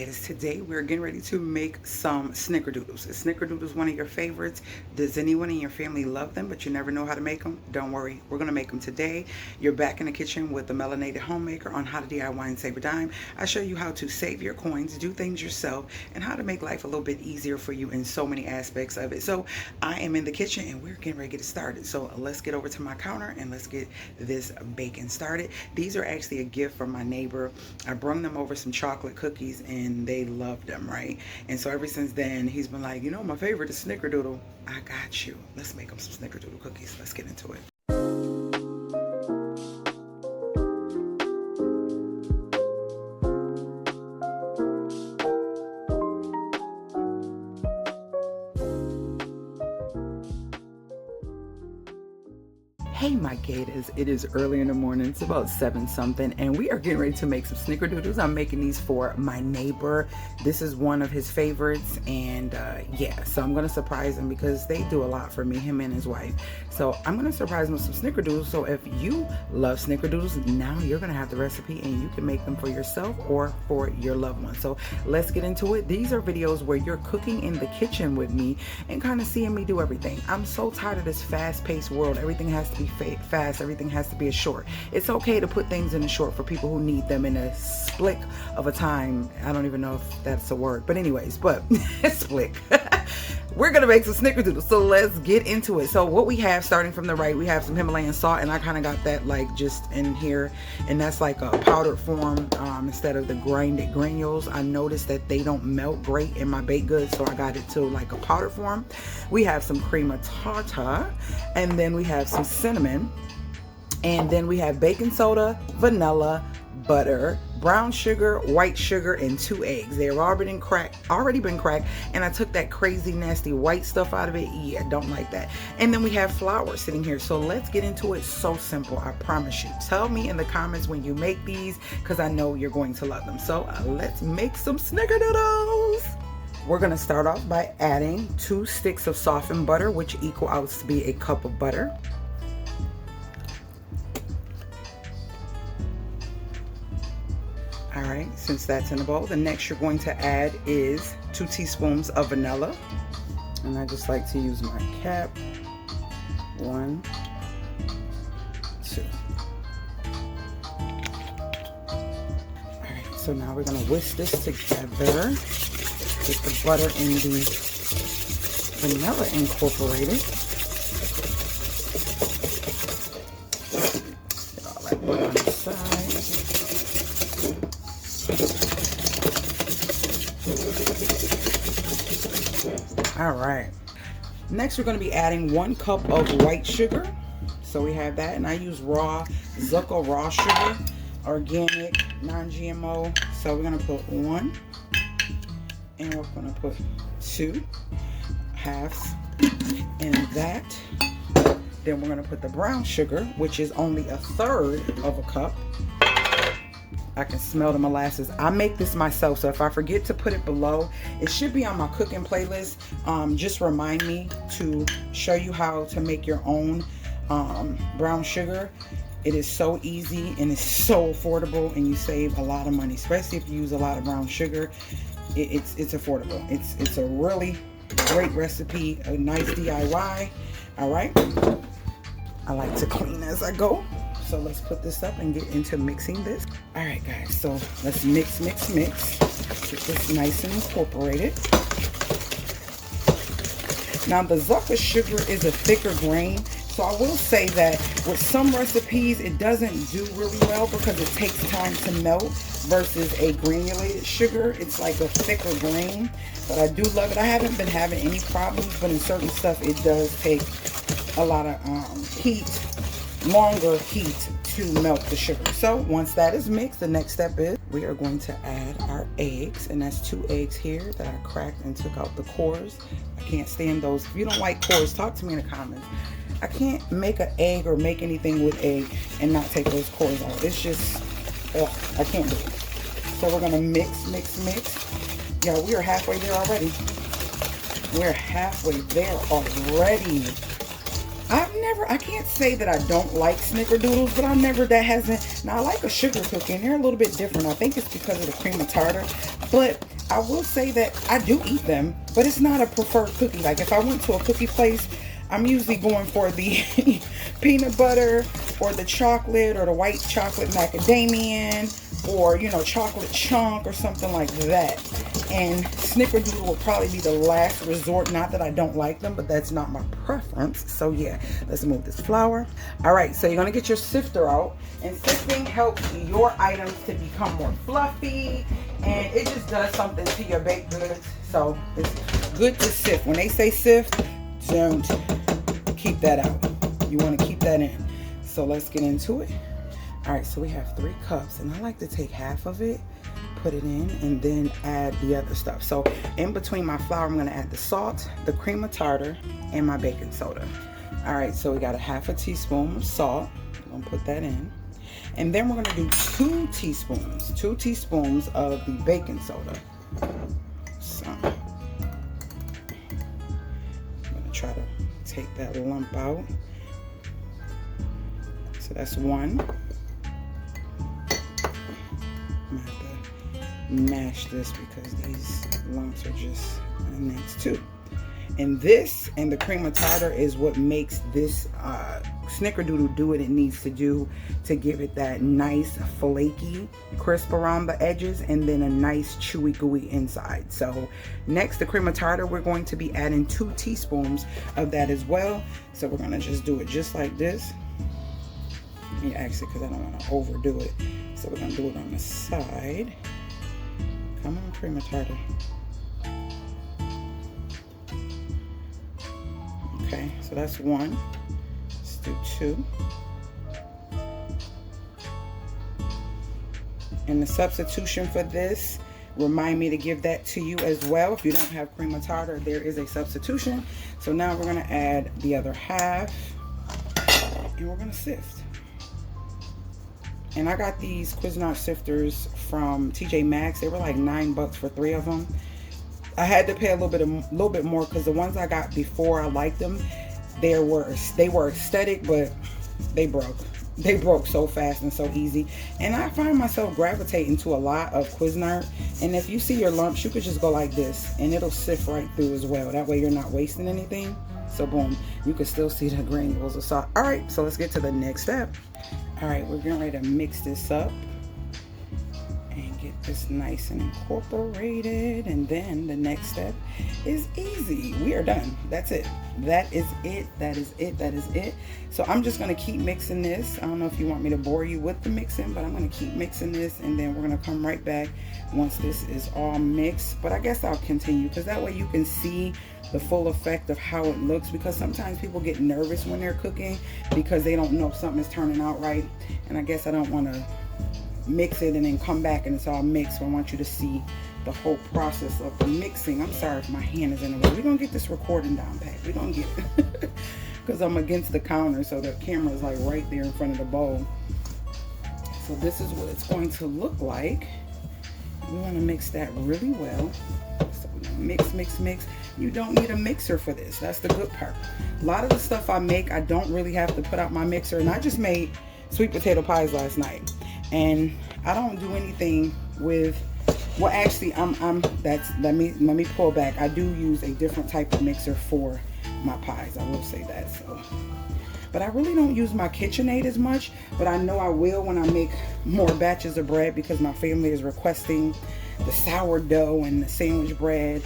Gators. Today we're getting ready to make some snickerdoodles. Is snickerdoodles one of your favorites? Does anyone in your family love them but you never know how to make them? Don't worry, we're gonna make them today. You're back in the kitchen with the melanated homemaker on how to DIY and save a dime. I show you how to save your coins, do things yourself, and how to make life a little bit easier for you in so many aspects of it. So I am in the kitchen and we're getting ready to get it started. So let's get over to my counter and let's get this baking started. These are actually a gift from my neighbor. I brung them over some chocolate cookies and they loved them, right? And so ever since then, he's been like, you know, my favorite is Snickerdoodle. I got you. Let's make them some Snickerdoodle cookies. Let's get into it. Hey my Gators, it is early in the morning, it's about 7 something, and we are getting ready to make some snickerdoodles. I'm making these for my neighbor. This is one of his favorites, and yeah, so I'm gonna surprise him because they do a lot for me, him and his wife. So I'm gonna surprise him with some snickerdoodles. So if you love snickerdoodles, now you're gonna have the recipe and you can make them for yourself or for your loved one. So let's get into it. These are videos where you're cooking in the kitchen with me and kind of seeing me do everything. I'm so tired of this fast-paced world. Everything has to be fast, everything has to be a short. It's okay to put things in a short for people who need them in a splick of a time. I don't even know if that's a word, but anyways, but splick. We're gonna make some snickerdoodles, so let's get into it. So what we have, starting from the right, we have some Himalayan salt, and I kind of got that like just in here, and that's like a powdered form instead of the grinded granules. I noticed that they don't melt great in my baked goods, so I got it to like a powdered form. We have some crema tartar, and then we have some cinnamon, and then we have baking soda, vanilla, butter, brown sugar, white sugar, and 2 eggs. They have already been cracked, and I took that crazy nasty white stuff out of it. Yeah, don't like that. And then we have flour sitting here. So let's get into it. So simple, I promise you. Tell me in the comments when you make these, because I know you're going to love them. So let's make some snickerdoodles. We're going to start off by adding 2 sticks of softened butter, which equal out to be a cup of butter. All right, since that's in the bowl, the next you're going to add is 2 teaspoons of vanilla. And I just like to use my cap. 1, 2. All right, so now we're gonna whisk this together. Get the butter and the vanilla incorporated. Get all that butter on the side. All right, next we're going to be adding 1 cup of white sugar. So we have that, and I use raw Zucker raw sugar, organic, non-GMO. So we're going to put 1, and we're going to put 2 halves in that. Then we're going to put the brown sugar, which is only 1/3 of a cup. I can smell the molasses. I make this myself, so if I forget to put it below, it should be on my cooking playlist. Just remind me to show you how to make your own brown sugar. It is so easy and it's so affordable, and you save a lot of money, especially if you use a lot of brown sugar. It's affordable. It's a really great recipe, a nice DIY. All right, I like to clean as I go. So let's put this up and get into mixing this. All right, guys, so let's mix. Get this nice and incorporated. Now, the Zucker sugar is a thicker grain, so I will say that with some recipes, it doesn't do really well because it takes time to melt versus a granulated sugar. It's like a thicker grain, but I do love it. I haven't been having any problems, but in certain stuff, it does take a lot of longer heat to melt the sugar. So once that is mixed, the next step is we are going to add our eggs, and that's 2 eggs here that I cracked and took out the cores. I can't stand those. If you don't like cores, talk to me in the comments. I can't make an egg or make anything with egg and not take those cores out. It's just, I can't do it. So we're gonna mix. Yeah, we are halfway there already. We're halfway there already. I can't say that I don't like snickerdoodles, but now I like a sugar cookie, and they're a little bit different. I think it's because of the cream of tartar, but I will say that I do eat them, but it's not a preferred cookie. Like if I went to a cookie place, I'm usually going for the peanut butter or the chocolate or the white chocolate macadamian or, you know, chocolate chunk or something like that. And Snickerdoodle will probably be the last resort. Not that I don't like them, but that's not my preference. So yeah, let's move this flour. All right, so you're gonna get your sifter out, and sifting helps your items to become more fluffy, and it just does something to your baked goods. So it's good to sift. When they say sift, don't keep that out. You want to keep that in. So let's get into it. All right, so we have 3 cups, and I like to take half of it, put it in, and then add the other stuff. So in between my flour, I'm going to add the salt, the cream of tartar, and my baking soda. All right, so we got a ½ teaspoon of salt. I'm going to put that in. And then we're going to do 2 teaspoons of the baking soda. So I'm going to try to take that lump out. So that's 1. I'm going to have to mash this because these lumps are just, and that's 2. And this and the cream of tartar is what makes this Snickerdoodle do what it needs to do to give it that nice flaky crisp around the edges and then a nice chewy gooey inside. So next, the cream of tartar, we're going to be adding 2 teaspoons of that as well. So we're going to just do it just like this. Yeah, actually, because I don't want to overdo it. So we're going to do it on the side. Come on, cream of tartar. Okay, so that's 1. Let's do 2. And the substitution for this, remind me to give that to you as well. If you don't have cream of tartar, there is a substitution. So now we're going to add the other half, and we're going to sift. And I got these Cuisinart sifters from TJ Maxx. They were like $9 for 3 of them. I had to pay a little bit more because the ones I got before, I liked them. They were aesthetic, but they broke. They broke so fast and so easy. And I find myself gravitating to a lot of Cuisinart. And if you see your lumps, you could just go like this and it'll sift right through as well. That way you're not wasting anything. So boom, you can still see the granules of salt. All right, so let's get to the next step. All right, we're getting ready to mix this up and get this nice and incorporated. And then the next step is easy. We are done. That's it. That is it. That is it. That is it. So I'm just going to keep mixing this. I don't know if you want me to bore you with the mixing, but I'm going to keep mixing this, and then we're going to come right back once this is all mixed. But I guess I'll continue because that way you can see the full effect of how it looks, because sometimes people get nervous when they're cooking because they don't know if something is turning out right. And I guess I don't want to mix it and then come back and it's all mixed. So I want you to see the whole process of the mixing. I'm sorry if my hand is in the way. We're gonna get this recording down pat. We're gonna get it because I'm against the counter, so the camera is like right there in front of the bowl. So this is what it's going to look like. We want to mix that really well. So we're gonna mix. You don't need a mixer for this. That's the good part. A lot of the stuff I make, I don't really have to put out my mixer. And I just made sweet potato pies last night, and I don't do anything with, well, actually, let me pull back. I do use a different type of mixer for my pies. I will say that. So, but I really don't use my KitchenAid as much, but I know I will when I make more batches of bread, because my family is requesting the sourdough and the sandwich bread,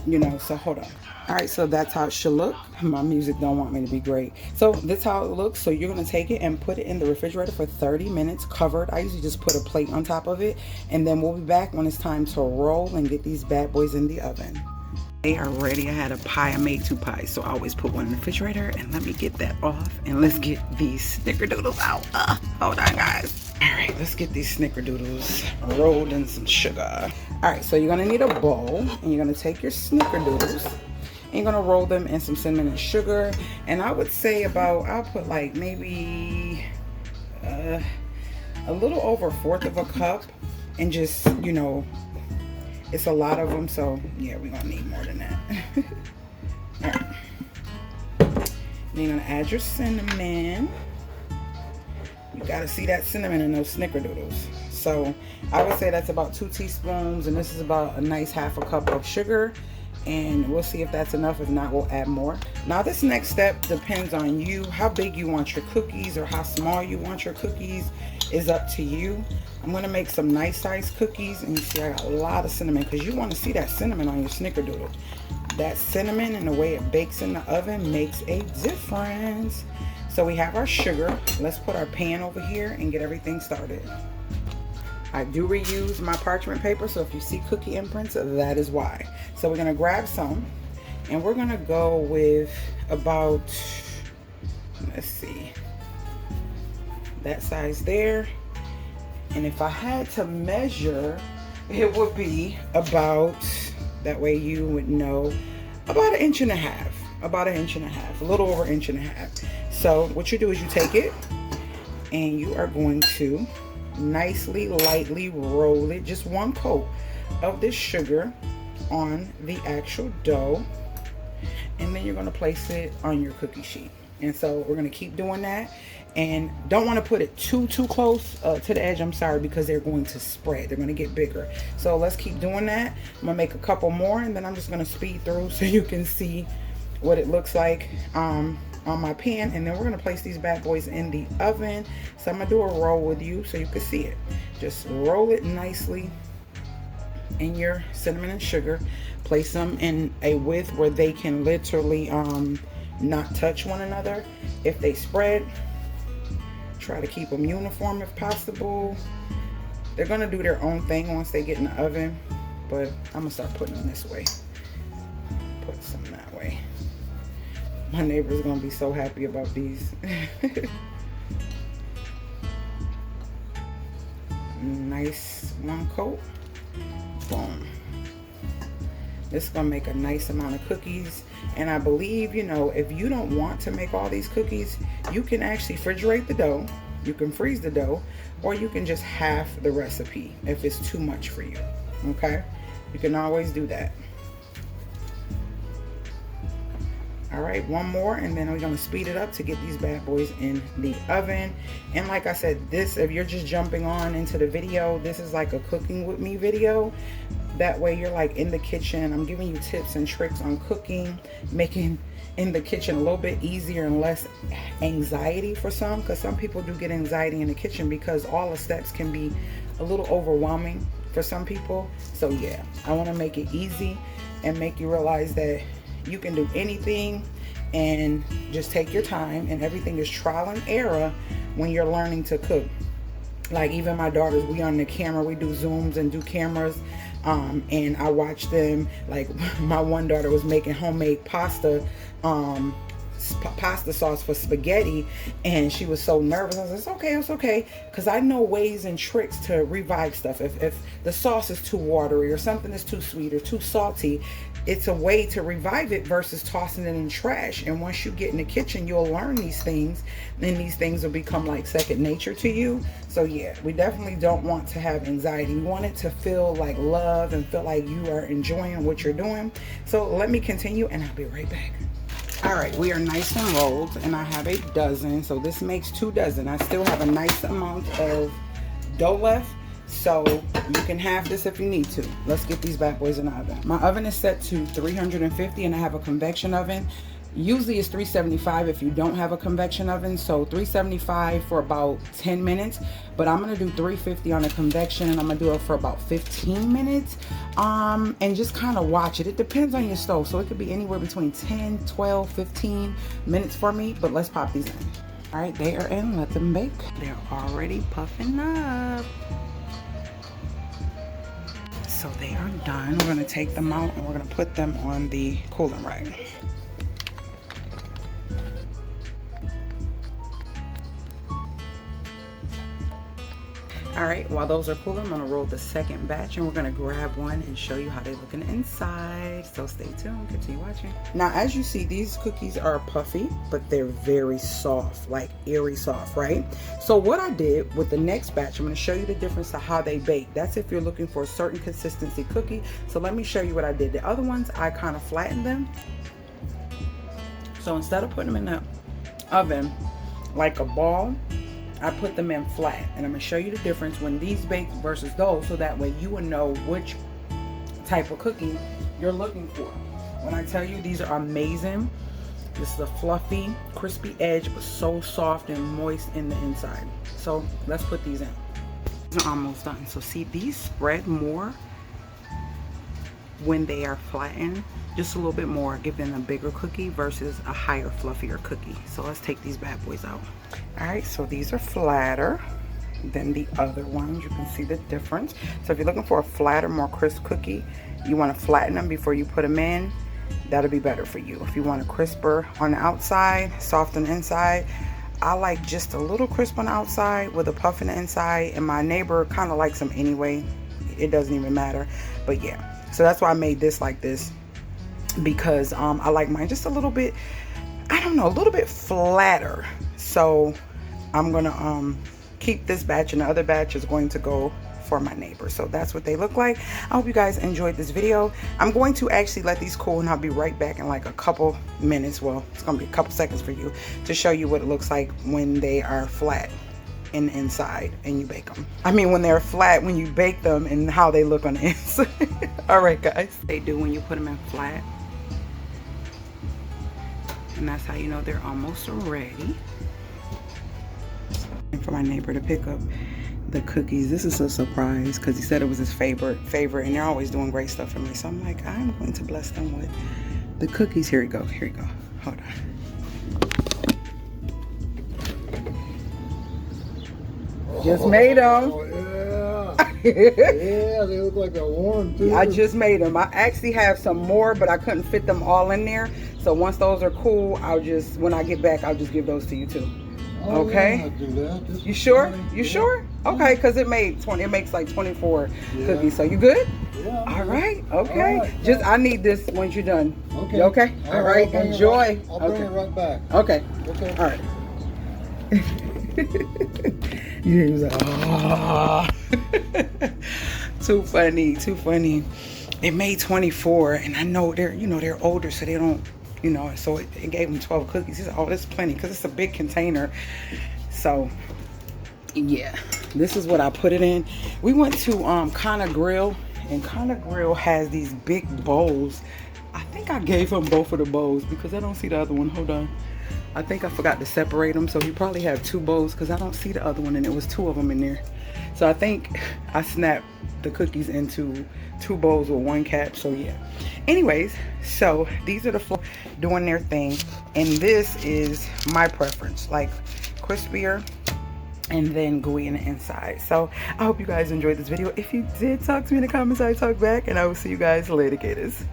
you know. So hold on. All right, so that's how it should look. My music don't want me to be great. So that's how it looks. So you're gonna take it and put it in the refrigerator for 30 minutes covered. I usually just put a plate on top of it, and then we'll be back when it's time to roll and get these bad boys in the oven. They are ready. I had a pie. I made 2 pies, so I always put one in the refrigerator. And let me get that off, and let's get these Snickerdoodles out. Hold on, guys. All right, let's get these Snickerdoodles rolled in some sugar. All right, so you're gonna need a bowl, and you're gonna take your Snickerdoodles, and you're gonna roll them in some cinnamon and sugar. And I would say about, I'll put like maybe a little over 1/4 of a cup, and just, you know, it's a lot of them, so yeah, we're gonna need more than that. All right. Then you're gonna add your cinnamon. You gotta see that cinnamon in those Snickerdoodles. So I would say that's about 2 teaspoons, and this is about a nice 1/2 cup of sugar. And we'll see if that's enough. If not, we'll add more. Now this next step depends on you. How big you want your cookies or how small you want your cookies is up to you. I'm gonna make some nice sized cookies, and you see I got a lot of cinnamon because you want to see that cinnamon on your Snicker Doodle. That cinnamon and the way it bakes in the oven makes a difference. So we have our sugar. Let's put our pan over here and get everything started. I do reuse my parchment paper, so if you see cookie imprints, that is why. So we're gonna grab some, and we're gonna go with about, let's see, that size there. And if I had to measure, it would be about, that way you would know, about 1.5 inches. About 1.5 inches, a little over 1.5 inches. So what you do is you take it, and you are going to nicely, lightly roll it, just 1 coat of this sugar on the actual dough, and then you're going to place it on your cookie sheet. And so we're going to keep doing that, and don't want to put it too close to the edge, I'm sorry, because they're going to spread, they're going to get bigger. So let's keep doing that. I'm going to make a couple more, and then I'm just going to speed through so you can see what it looks like on my pan. And then we're going to place these bad boys in the oven. So I'm going to do a roll with you so you can see it. Just roll it nicely in your cinnamon and sugar. Place them in a width where they can literally not touch one another. If they spread, try to keep them uniform if possible. They're going to do their own thing once they get in the oven, but I'm going to start putting them this way. Put some that way. My neighbor's gonna be so happy about these. Nice 1 coat. Boom. This is gonna make a nice amount of cookies. And I believe, you know, if you don't want to make all these cookies, you can actually refrigerate the dough. You can freeze the dough, or you can just half the recipe if it's too much for you. Okay? You can always do that. All right, 1 more, and then we're gonna speed it up to get these bad boys in the oven. And like I said, this, if you're just jumping on into the video, this is like a cooking with me video. That way you're like in the kitchen. I'm giving you tips and tricks on cooking, making in the kitchen a little bit easier and less anxiety for some, because some people do get anxiety in the kitchen because all the steps can be a little overwhelming for some people. So yeah, I wanna make it easy and make you realize that you can do anything and just take your time, and everything is trial and error when you're learning to cook. Like even my daughters, we on the camera, we do Zooms and do cameras, and I watch them. Like my one daughter was making homemade pasta sauce for spaghetti, and she was so nervous. I was like, it's okay, because I know ways and tricks to revive stuff. If the sauce is too watery or something is too sweet or too salty, it's a way to revive it versus tossing it in the trash. And once you get in the kitchen, you'll learn these things, and these things will become like second nature to you. So yeah, we definitely don't want to have anxiety. We want it to feel like love and feel like you are enjoying what you're doing. So let me continue, and I'll be right back. All right, we are nice and rolled, and I have 1 dozen, so this makes 2 dozen. I still have a nice amount of dough left, so you can have this if you need to. Let's get these bad boys in the oven. My oven is set to 350, and I have a convection oven. Usually it's 375 if you don't have a convection oven, so 375 for about 10 minutes, but I'm gonna do 350 on a convection, and I'm gonna do it for about 15 minutes, and just kind of watch it. It depends on your stove, so it could be anywhere between 10, 12, 15 minutes for me, but let's pop these in. All right, they are in, let them bake. They're already puffing up. So they are done. We're gonna take them out, and we're gonna put them on the cooling rack. All right, while those are cooling, I'm gonna roll the second batch, and we're gonna grab one and show you how they look in the inside. So stay tuned, continue watching. Now, as you see, these cookies are puffy, but they're very soft, like eerie soft, right? So what I did with the next batch, I'm gonna show you the difference of how they bake. That's if you're looking for a certain consistency cookie. So let me show you what I did. The other ones, I kind of flattened them. So instead of putting them in the oven like a ball, I put them in flat, and I'm gonna show you the difference when these bake versus those, so that way you will know which type of cookie you're looking for. When I tell you these are amazing, this is a fluffy, crispy edge, but so soft and moist in the inside. So let's put these in. These are almost done. So see, these spread more when they are flattened, just a little bit more, giving a bigger cookie versus a higher, fluffier cookie. So let's take these bad boys out. All right, so these are flatter than the other ones. You can see the difference. So if you're looking for a flatter, more crisp cookie, you want to flatten them before you put them in. That'll be better for you. If you want a crisper on the outside, soft on the inside, I like just a little crisp on the outside with a puff in the inside, and my neighbor kind of likes them anyway. It doesn't even matter. But yeah, so that's why I made this like this, because I like mine just a little bit, I don't know, a little bit flatter. So I'm gonna keep this batch, and the other batch is going to go for my neighbor. So that's what they look like. I hope you guys enjoyed this video. I'm going to actually let these cool, and I'll be right back in like a couple minutes. Well, it's gonna be a couple seconds for you to show you what it looks like when they are flat in the inside and you bake them. I mean, when they're flat when you bake them, and how they look on the inside. All right, guys. They do when you put them in flat, and that's how you know they're almost ready. And for my neighbor to pick up the cookies. This is a surprise because he said it was his favorite, and they're always doing great stuff for me. So I'm like, I'm going to bless them with the cookies. Here we go. Here we go. Hold on. Just made them. Oh, yeah. Yeah, they look like they're warm too. I just made them. I actually have some more, but I couldn't fit them all in there. So once those are cool, I'll just, when I get back, I'll just give those to you too. Oh, okay. Yeah, I'll do that. You sure? 20, you yeah. sure? Okay, because it makes like 24 cookies. So you good? Yeah. All right. Okay. All right. Just I need this once you're done. Okay. You okay? All right. Enjoy. I'll bring it right back. Okay. Okay. All right. Yeah, he was like, oh. Too funny. Too funny. It made 24, and I know they're older, so they don't, so it gave them 12 cookies. He said, oh, that's plenty, because it's a big container. So yeah, this is what I put it in. We went to Kinda Grill, and Kinda Grill has these big bowls. I think I gave him both of the bowls because I don't see the other one. Hold on. I think I forgot to separate them, so he probably have 2 bowls because I don't see the other one, and it was 2 of them in there. So I think I snapped the cookies into 2 bowls with 1 cap. So yeah. Anyways, so these are the 4 doing their thing, and this is my preference, like crispier and then gooey in the inside. So I hope you guys enjoyed this video. If you did, talk to me in the comments. I talk back, and I will see you guys later, Gators.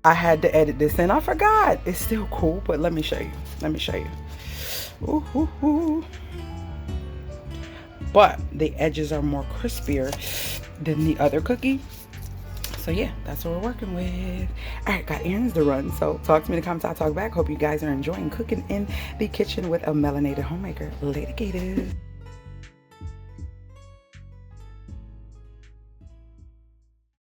I had to edit this in. I forgot. It's still cool, but let me show you. Let me show you. Ooh, ooh, ooh. But the edges are more crispier than the other cookie. So yeah, that's what we're working with. All right, got errands to run. So talk to me in the comments. I'll talk back. Hope you guys are enjoying cooking in the kitchen with a melanated homemaker. Later, Gators.